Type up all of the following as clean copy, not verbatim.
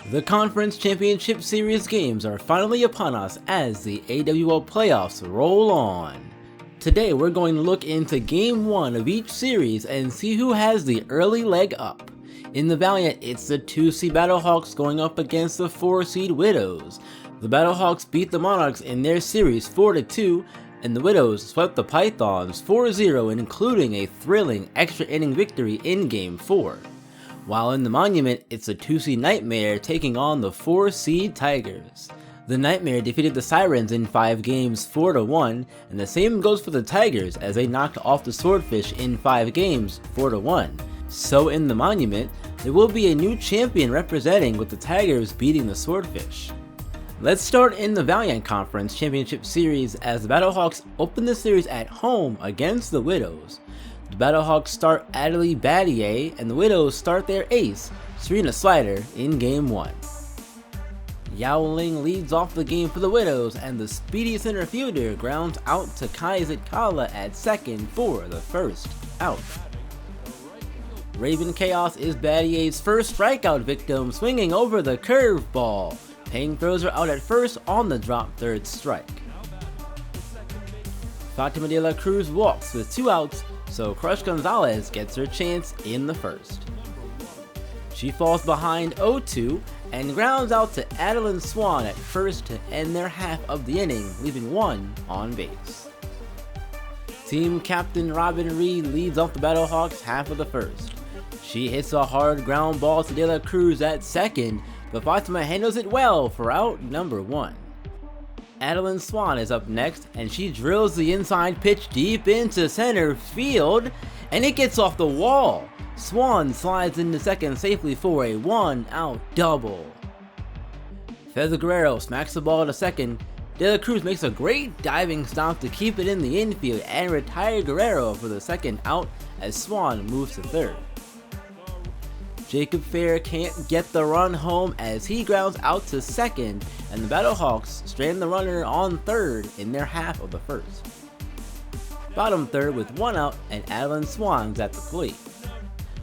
The Conference Championship Series games are finally upon us as the AWL Playoffs roll on. Today we're going to look into Game 1 of each series and see who has the early leg up. In the Valiant, it's the 2-seed Battlehawks going up against the 4-seed Widows. The Battlehawks beat the Monarchs in their series 4-2, and the Widows swept the Pythons 4-0, including a thrilling extra inning victory in Game 4. While in the Monument, it's the 2-seed Nightmare taking on the 4-seed Tigers. The Nightmare defeated the Sirens in 5 games 4-1, and the same goes for the Tigers as they knocked off the Swordfish in 5 games 4-1. So in the Monument, there will be a new champion representing with the Tigers beating the Swordfish. Let's start in the Valiant Conference Championship Series as the Battlehawks open the series at home against the Widows. The Battlehawks start Adley Battier and the Widows start their ace, Serena Slider, in Game 1. Yao Ling leads off the game for the Widows and the speedy center fielder grounds out to Kai Zitkala at second for the first out. Raven Chaos is Battier's first strikeout victim, swinging over the curveball. Payne throws her out at first on the drop third strike. Fatima de la Cruz walks with 2 outs, so Crush Gonzalez gets her chance in the first. She falls behind 0-2 and grounds out to Adeline Swan at first to end their half of the inning, leaving 1 on base. Team captain Robin Reed leads off the Battlehawks half of the first. She hits a hard ground ball to De La Cruz at second, but Fatima handles it well for out number 1. Adeline Swan is up next, and she drills the inside pitch deep into center field, and it gets off the wall. Swan slides into second safely for a 1-out double. Feather Guerrero smacks the ball to second. De La Cruz makes a great diving stop to keep it in the infield and retire Guerrero for the second out as Swan moves to third. Jacob Fair can't get the run home as he grounds out to second, and the Battlehawks strand the runner on third in their half of the first. Bottom third with 1 out and Adeline Swan's at the plate.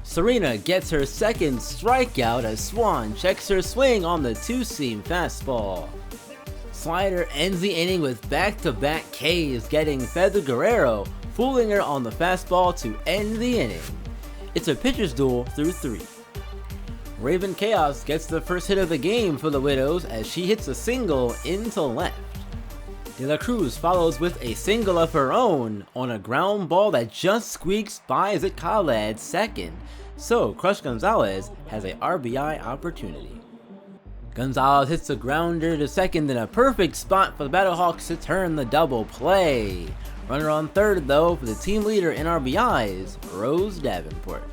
Serena gets her second strikeout as Swan checks her swing on the 2-seam fastball. Slider ends the inning with back-to-back Ks, getting Feather Guerrero, fooling her on the fastball to end the inning. It's a pitcher's duel through 3. Raven Chaos gets the first hit of the game for the Widows as she hits a single into left. De La Cruz follows with a single of her own on a ground ball that just squeaks by Zitkala at second, so Crush Gonzalez has a RBI opportunity. Gonzalez hits a grounder to second in a perfect spot for the Battlehawks to turn the double play. Runner on third though for the team leader in RBIs, Rose Davenport.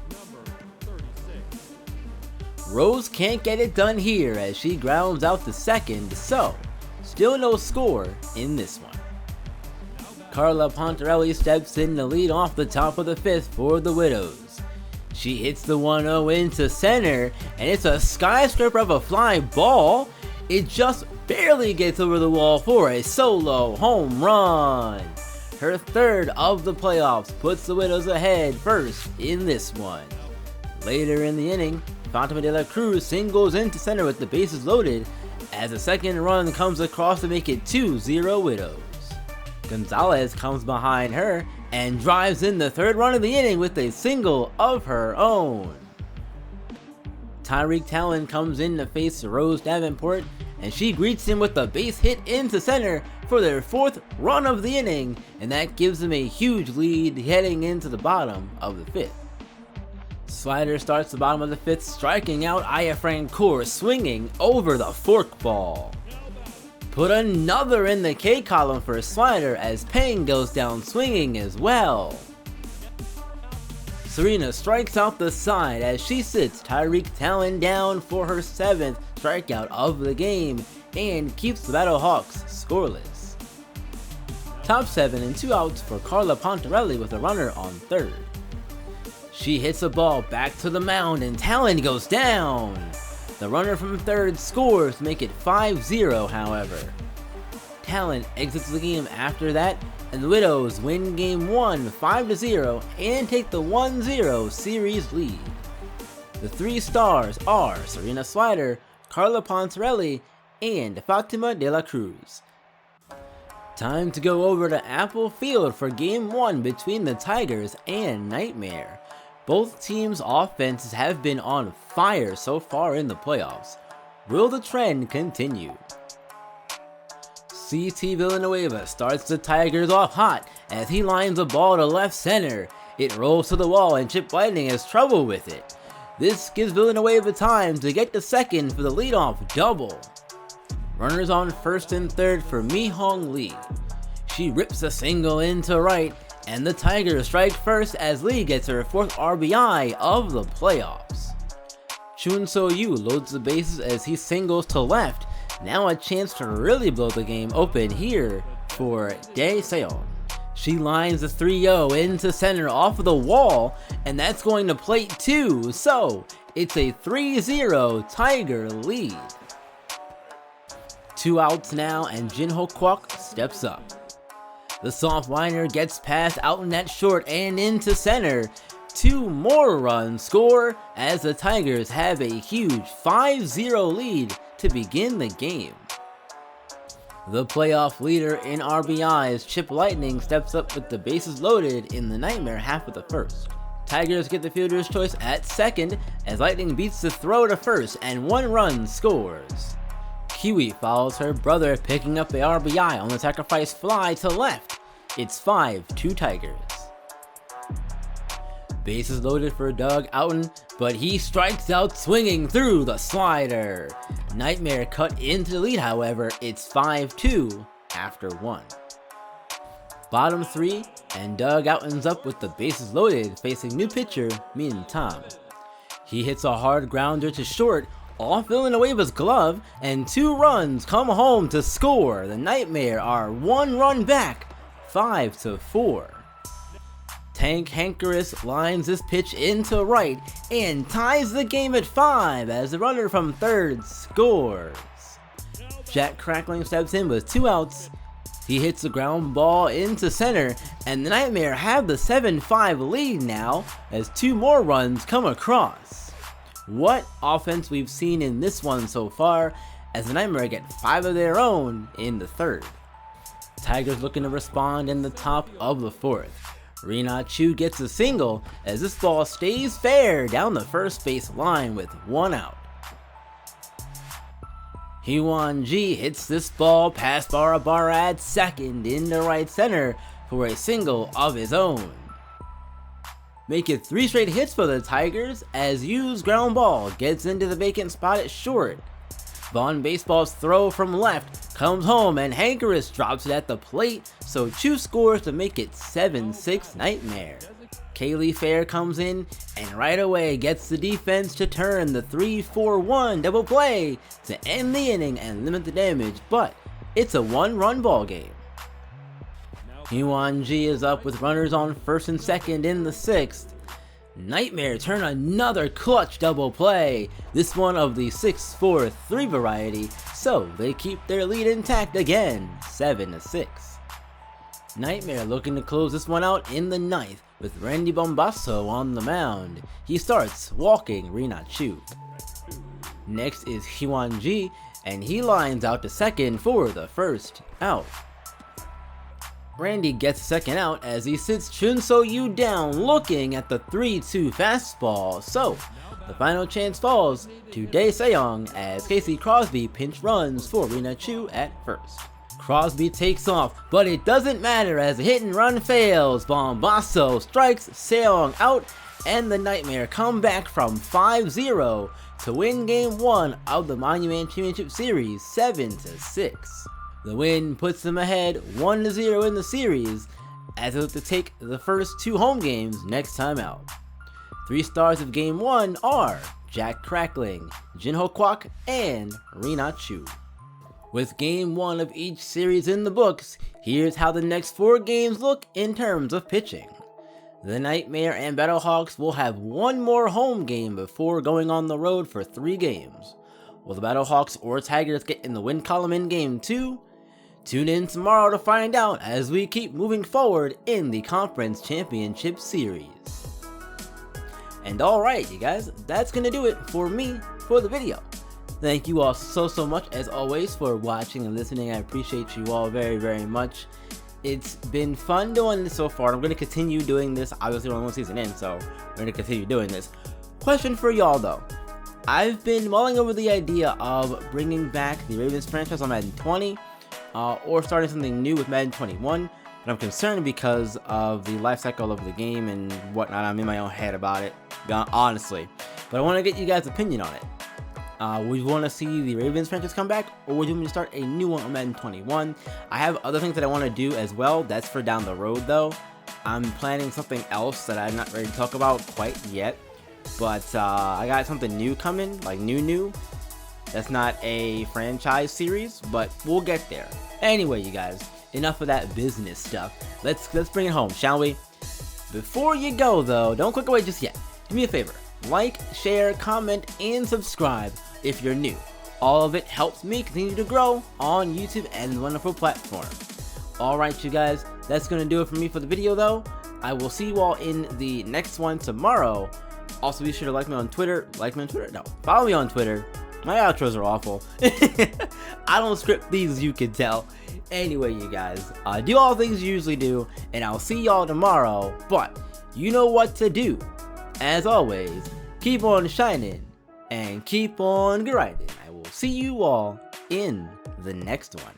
Rose can't get it done here as she grounds out to second, so still no score in this one. Carla Pontarelli steps in to lead off the top of the 5th for the Widows. She hits the 1-0 into center, and it's a skyscraper of a fly ball. It just barely gets over the wall for a solo home run. Her third of the playoffs puts the Widows ahead first in this one. Later in the inning, Fatima de la Cruz singles into center with the bases loaded as a second run comes across to make it 2-0 Widows. Gonzalez comes behind her and drives in the third run of the inning with a single of her own. Tyreek Talon comes in to face Rose Davenport and she greets him with a base hit into center for their 4th run of the inning, and that gives them a huge lead heading into the bottom of the 5th. Slider starts the bottom of the 5th, striking out Aya Francoeur, swinging over the forkball. Put another in the K column for Slider as Payne goes down swinging as well. Serena strikes out the side as she sits Tyreek Talon down for her 7th strikeout of the game and keeps the Battlehawks scoreless. Top 7 and 2 outs for Carla Pontarelli with a runner on third. She hits a ball back to the mound and Talon goes down. The runner from third scores to make it 5-0 however. Talon exits the game after that, and the Widows win Game 1 5-0 and take the 1-0 series lead. The 3 stars are Serena Slider, Carla Pontarelli, and Fatima de la Cruz. Time to go over to Apple Field for Game 1 between the Tigers and Nightmare. Both teams' offenses have been on fire so far in the playoffs. Will the trend continue? CT Villanueva starts the Tigers off hot as he lines a ball to left center. It rolls to the wall and Chip Lightning has trouble with it. This gives Villanueva time to get to second for the leadoff double. Runners on first and third for Mi Hong Lee. She rips a single into right, and the Tigers strike first as Lee gets her 4th RBI of the playoffs. Chun So-yu loads the bases as he singles to left. Now a chance to really blow the game open here for Dae Seong. She lines the 3-0 into center off of the wall, and that's going to plate 2, so it's a 3-0 Tiger lead. 2 outs now, and Jin Ho Kwok steps up. The soft liner gets past Outen at short and into center. 2 more runs score as the Tigers have a huge 5-0 lead to begin the game. The playoff leader in RBIs, Chip Lightning, steps up with the bases loaded in the Nightmare half of the first. Tigers get the fielder's choice at second as Lightning beats the throw to first and 1 run scores. Kiwi follows her brother, picking up a RBI on the sacrifice fly to left. It's 5-2 Tigers. Bases loaded for Doug Outen, but he strikes out swinging through the slider. Nightmare cut into the lead, however. It's 5-2 after 1. Bottom 3, and Doug Outen's up with the bases loaded, facing new pitcher Min Tam. He hits a hard grounder to short off Villanueva's glove, and 2 runs come home to score. The Nightmare are 1 run back, 5-4. Tank Hankeris lines this pitch into right and ties the game at 5 as the runner from third scores. Jack Crackling steps in with 2 outs. He hits the ground ball into center, and the Nightmare have the 7-5 lead now as 2 more runs come across. What offense we've seen in this one so far as the Nightmare get 5 of their own in the third. Tigers looking to respond in the top of the 4th. Rina Chu gets a single as this ball stays fair down the first base line with 1 out. Hee-Wan Ji hits this ball past Barabara at second into right center for a single of his own. Make it 3 straight hits for the Tigers as Yu's ground ball gets into the vacant spot at short. Vaughn Baseball's throw from left comes home and Hankeris drops it at the plate, so Chu scores to make it 7-6 Nightmare. Kaylee Fair comes in and right away gets the defense to turn the 3-4-1 double play to end the inning and limit the damage, but it's a 1-run ball game. Hee-Wan Ji is up with runners on first and second in the 6th. Nightmare turn another clutch double play, this one of the 6-4-3 variety, so they keep their lead intact again, 7-6. Nightmare looking to close this one out in the 9th with Randy Bombasso on the mound. He starts walking Rina Chu. Next is Hee-Wan Ji, and he lines out to second for the first out. Randy gets second out as he sits Chun So-yu down looking at the 3-2 fastball, so the final chance falls to Dae Seong as Casey Crosby pinch runs for Rina Chu at first. Crosby takes off, but it doesn't matter as the hit and run fails. Bombasso strikes Seong out, and the Nightmare come back from 5-0 to win Game 1 of the Monument Championship Series 7-6. The win puts them ahead 1-0 in the series as they look to take the first 2 home games next time out. 3 stars of Game 1 are Jack Crackling, Jin Ho Kwok, and Rina Chu. With Game 1 of each series in the books, here's how the next 4 games look in terms of pitching. The Nightmare and Battlehawks will have 1 more home game before going on the road for 3 games. Will the Battlehawks or Tigers get in the win column in Game 2? Tune in tomorrow to find out as we keep moving forward in the Conference Championship Series. And alright you guys, that's gonna do it for me for the video. Thank you all so much, as always, for watching and listening. I appreciate you all very much. It's been fun doing this so far. I'm going to continue doing this. Obviously, we're only one season in, so we're going to continue doing this. Question for y'all, though. I've been mulling over the idea of bringing back the Ravens franchise on Madden 20, or starting something new with Madden 21. But I'm concerned because of the life cycle of the game and whatnot. I'm in my own head about it, honestly. But I want to get you guys' opinion on it. Would you want to see the Ravens franchise come back, or would you want me to start a new one on Madden 21? I have other things that I want to do as well. That's for down the road, though. I'm planning something else that I'm not ready to talk about quite yet. But I got something new coming, like new. That's not a franchise series, but we'll get there. Anyway, you guys, enough of that business stuff. Let's bring it home, shall we? Before you go, though, don't click away just yet. Do me a favor. Like, share, comment, and subscribe if you're new. All of it helps me continue to grow on YouTube and the wonderful platform. Alright, you guys, that's going to do it for me for the video, though. I will see you all in the next one tomorrow. Also, be sure to like me on Twitter. No, follow me on Twitter. My outros are awful. I don't script these, as you can tell. Anyway, you guys, do all the things you usually do, and I'll see y'all tomorrow. But you know what to do. As always, keep on shining and keep on grinding. I will see you all in the next one.